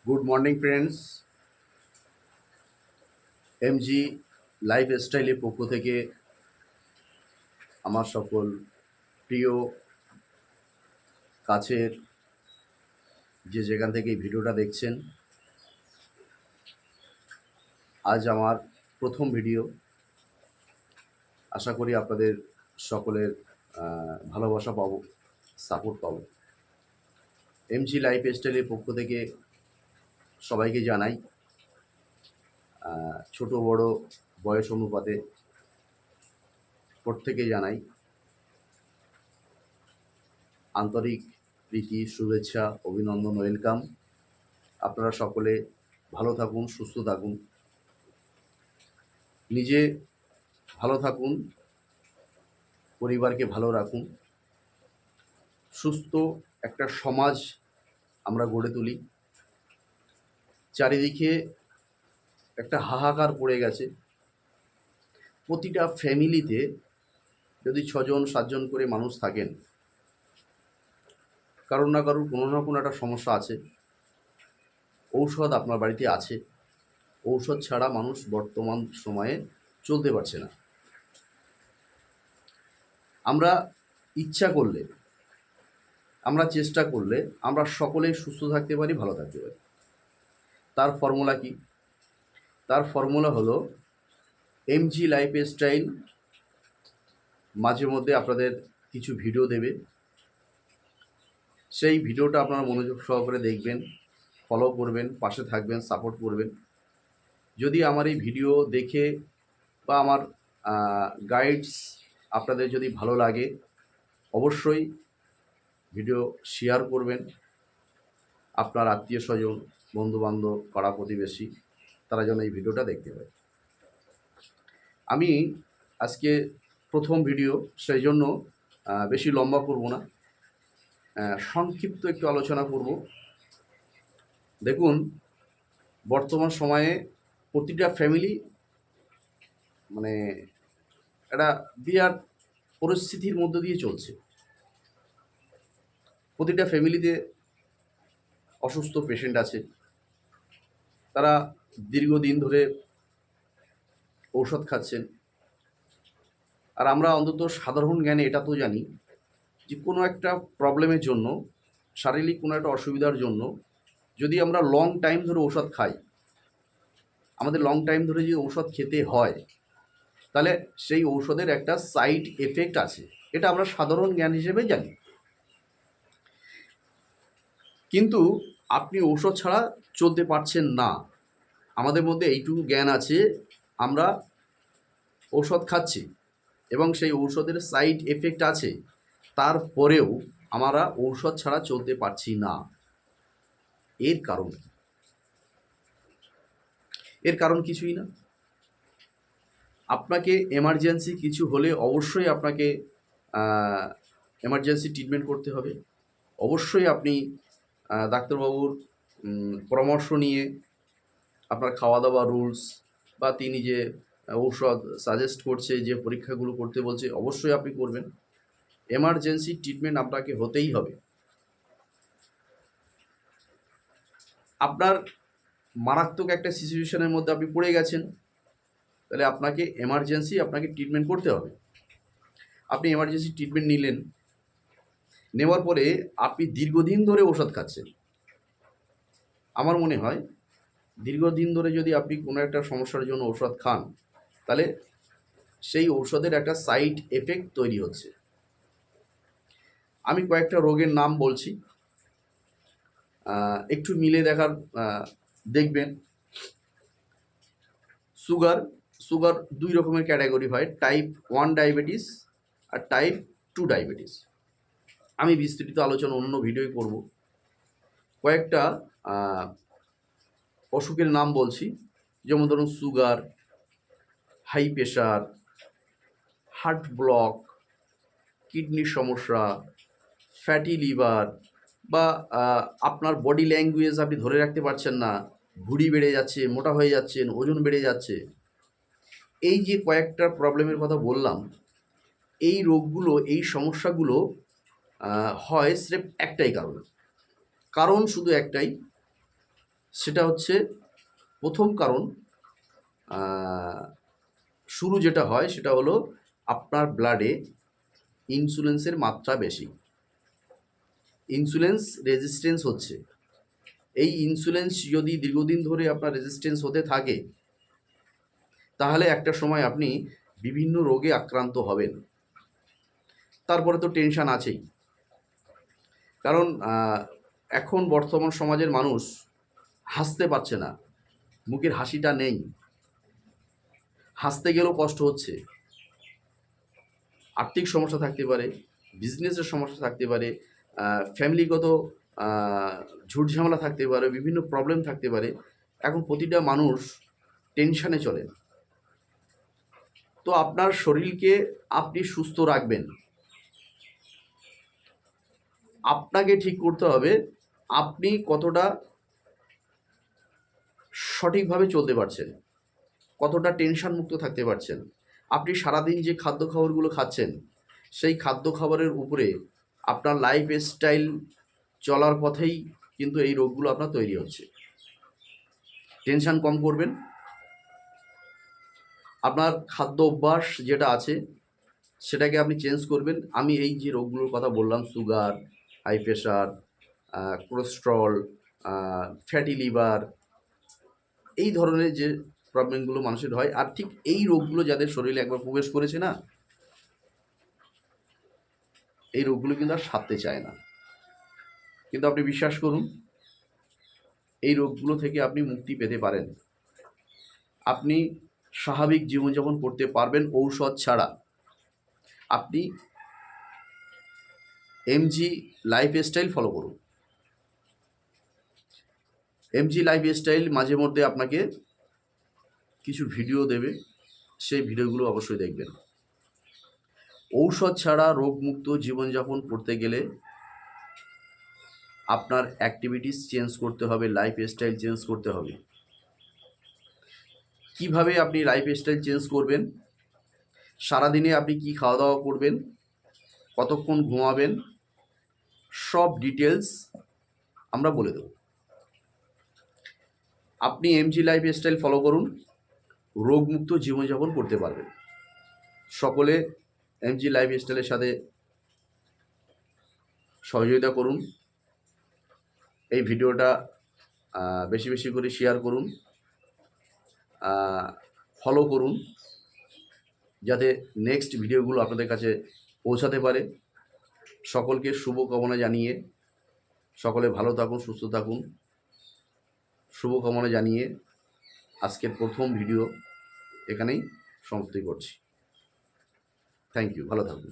Good morning friends. MG লাইফস্টাইলের পক্ষ থেকে আমার সকল প্রিয় কাছের যেখান থেকে এই ভিডিওটা দেখছেন, আজ আমার প্রথম ভিডিও। আশা করি আপনাদের সকলের ভালোবাসা পাবো, সাপোর্ট পাবো। এমজি লাইফস্টাইলের পক্ষ থেকে সবাইকে জানাই, ছোট বড় বয়স অনুপাতে প্রত্যেকে জানাই আন্তরিক প্রীতি, শুভেচ্ছা, অভিনন্দন, ওয়েলকাম। আপনারা সকলে ভালো থাকুন, সুস্থ থাকুন, নিজে ভালো থাকুন, পরিবারকে ভালো রাখুন, সুস্থ একটা সমাজ আমরা গড়ে তুলি। চারিদিকে একটা হাহাকার পড়ে গেছে। প্রতিটা ফ্যামিলিতে যদি 6জন 7জন করে মানুষ থাকেন, কারোর না কারোর কোনো না কোনো একটা সমস্যা আছে। ঔষধ আপনার বাড়িতে আছে, ঔষধ ছাড়া মানুষ বর্তমান সময়ে চলতে পারছে না। আমরা ইচ্ছা করলে, আমরা চেষ্টা করলে আমরা সকলেই সুস্থ থাকতে পারি, ভালো থাকতে পারি। তার ফর্মুলা কি? তার ফর্মুলা হলো এমজি লাইফস্টাইল মাঝে মধ্যে আপনাদের কিছু ভিডিও দেবে। সেই ভিডিওটা আপনারা মনোযোগ সহকারে দেখবেন, ফলো করবেন, পাশে থাকবেন, সাপোর্ট করবেন। যদি আমার এই ভিডিও দেখে বা আমার গাইডস আপনাদের যদি ভালো লাগে, অবশ্যই ভিডিও শেয়ার করবেন। আপনার আত্মীয় স্বজন, বন্ধুবান্ধব, পাড়া প্রতিবেশী তারা যেন এই ভিডিওটা দেখতে পায়। আমি আজকে প্রথম ভিডিও, সেই জন্য বেশি লম্বা করব না, সংক্ষিপ্ত একটু আলোচনা করব। দেখুন, বর্তমান সময়ে প্রতিটা ফ্যামিলি মানে একটা বিরাট পরিস্থিতির মধ্য দিয়ে চলছে। প্রতিটা ফ্যামিলিতে অসুস্থ পেশেন্ট আছে, তারা দীর্ঘদিন ধরে ঔষধ খাচ্ছেন। আর আমরা অন্তত সাধারণ জ্ঞানে এটা তো জানি যে কোনো একটা প্রবলেমের জন্য, শারীরিক কোনো একটা অসুবিধার জন্য যদি আমরা লং টাইম ধরে ঔষধ খাই, আমাদের লং টাইম ধরে যদি ঔষধ খেতে হয়, তাহলে সেই ঔষধের একটা সাইড এফেক্ট আছে। এটা আমরা সাধারণ জ্ঞান হিসেবে জানি। কিন্তু আপনি ঔষধ ছাড়া চলতে পারছেন না, আমাদের মধ্যে এইটুকু জ্ঞান আছে, আমরা ঔষধ খাচ্ছি এবং সেই ঔষধের সাইড এফেক্ট আছে, তারপরেও আমরা ঔষধ ছাড়া চলতে পারছি না। এর কারণ কি? এর কারণ কিছুই না। আপনাকে এমার্জেন্সি কিছু হলে অবশ্যই আপনাকে এমার্জেন্সি ট্রিটমেন্ট করতে হবে। অবশ্যই আপনি ডাক্তারবাবুর পরামর্শ নিয়ে আপনার খাওয়া দাওয়া রুলস বা তিনি যে ঔষধ সাজেস্ট করছে, যে পরীক্ষাগুলো করতে বলছে, অবশ্যই আপনি করবেন। এমার্জেন্সি ট্রিটমেন্ট আপনাকে হতেই হবে। আপনার মারাত্মক একটা সিচুয়েশনের মধ্যে আপনি পড়ে গেছেন, তাহলে আপনাকে ট্রিটমেন্ট করতে হবে। আপনি এমার্জেন্সি ট্রিটমেন্ট নিলেন, নেওয়ার পরে আপনি দীর্ঘদিন ধরে ওষুধ খাচ্ছেন। আমার মনে হয় দীর্ঘদিন ধরে যদি আপনি কোনো একটা সমস্যার জন্য ঔষধ খান, তাহলে সেই ঔষধের একটা সাইড এফেক্ট তৈরি হচ্ছে। আমি কয়েকটা রোগের নাম বলছি, একটু মিলে দেখবেন। সুগার 2 রকমের ক্যাটাগরি হয়, টাইপ 1 ডায়াবেটিস আর টাইপ 2 ডায়াবেটিস। আমি বিস্তৃত আলোচনা অন্য ভিডিওই করব। কয়েকটা অসুখের নাম বলছি, যেমন ধরুন sugar, high pressure, heart block, কিডনির সমস্যা, ফ্যাটি লিভার, বা আপনার বডি ল্যাঙ্গুয়েজ আপনি ধরে রাখতে পারছেন না, ভুঁড়ি বেড়ে যাচ্ছে, মোটা হয়ে যাচ্ছেন, ওজন বেড়ে যাচ্ছে। এই যে কয়েকটা প্রবলেমের কথা বললাম, এই রোগগুলো, এই সমস্যাগুলো হয় স্রেফ একটাই কারণ শুধু একটাই, সেটা হচ্ছে প্রথম কারণ, শুরু যেটা হয় সেটা হলো আপনার ব্লাডে ইনসুলিনের মাত্রা বেশি, ইনসুলিন রেজিস্ট্যান্স হচ্ছে। এই ইনসুলিন যদি দীর্ঘদিন ধরে আপনার রেজিস্ট্যান্স হতে থাকে, তাহলে একটা সময় আপনি বিভিন্ন রোগে আক্রান্ত হবেন। তারপরে তো টেনশন আছেই, কারণ এখন বর্তমান সমাজের মানুষ হাসতে পারছে না, মুখের হাসিটা নেই, হাসতে গেলেও কষ্ট হচ্ছে। আর্থিক সমস্যা থাকতে পারে, বিজনেসের সমস্যা থাকতে পারে, ফ্যামিলিগত ঝুটঝামেলা থাকতে পারে, বিভিন্ন প্রবলেম থাকতে পারে। এখন প্রতিটা মানুষ টেনশানে চলে। তো আপনার শরীরকে আপনি সুস্থ রাখবেন, আপনাকে ঠিক করতে হবে আপনি কতটা সঠিকভাবে চলতে পারছেন, কতটা টেনশন মুক্ত থাকতে পারছেন। আপনি সারাদিন যে খাদ্য খাবারগুলো খাচ্ছেন, সেই খাদ্য খাবারের উপরে আপনার লাইফ স্টাইল চলার পথেই কিন্তু এই রোগগুলো আপনার তৈরি হচ্ছে। টেনশন কম করবেন, আপনার খাদ্য অভ্যাস যেটা আছে সেটাকে আপনি চেঞ্জ করবেন। আমি এই যে রোগগুলোর কথা বললাম, sugar, high pressure, cholesterol, fatty liver, এই ধরনের যে প্রবলেমগুলো মানুষের হয়, আর ঠিক এই রোগগুলো যাদের শরীরে একবার প্রবেশ করেছে না, এই রোগগুলো কিন্তু আর সারতে চায় না। কিন্তু আপনি বিশ্বাস করুন, এই রোগগুলো থেকে আপনি মুক্তি পেতে পারেন, আপনি স্বাভাবিক জীবনযাপন করতে পারবেন ঔষধ ছাড়া। আপনি এমজি লাইফস্টাইল ফলো করুন। এমজি লাইফস্টাইল মাঝে মধ্যে আপনাকে কিছু ভিডিও দেবে, সেই ভিডিওগুলো অবশ্যই দেখবেন। ঔষধ ছাড়া রোগমুক্ত জীবনযাপন করতে গেলে আপনার অ্যাক্টিভিটিস চেঞ্জ করতে হবে, লাইফস্টাইল চেঞ্জ করতে হবে। কিভাবে আপনি লাইফস্টাইল চেঞ্জ করবেন, সারাদিনে আপনি কি খাওয়া দাওয়া করবেন, কতক্ষণ ঘুমাবেন, সব ডিটেলস আমরা বলে দেব। আপনি এমজি লাইফস্টাইল ফলো করুন, রোগমুক্ত জীবনযাপন করতে পারবেন। সকলে এমজি লাইফস্টাইলের সাথে সহযোগিতা করুন। এই ভিডিওটা বেশি বেশি করে শেয়ার করুন, ফলো করুন, যাতে নেক্সট ভিডিওগুলো আপনাদের কাছে পৌঁছাতে পারে। সকলকে শুভকামনা জানিয়ে, সকলে ভালো থাকুন, সুস্থ থাকুন, শুভকামনা জানিয়ে আজকের প্রথম ভিডিও এখানেই সমাপ্তি করছি। থ্যাংক ইউ, ভালো থাকুন।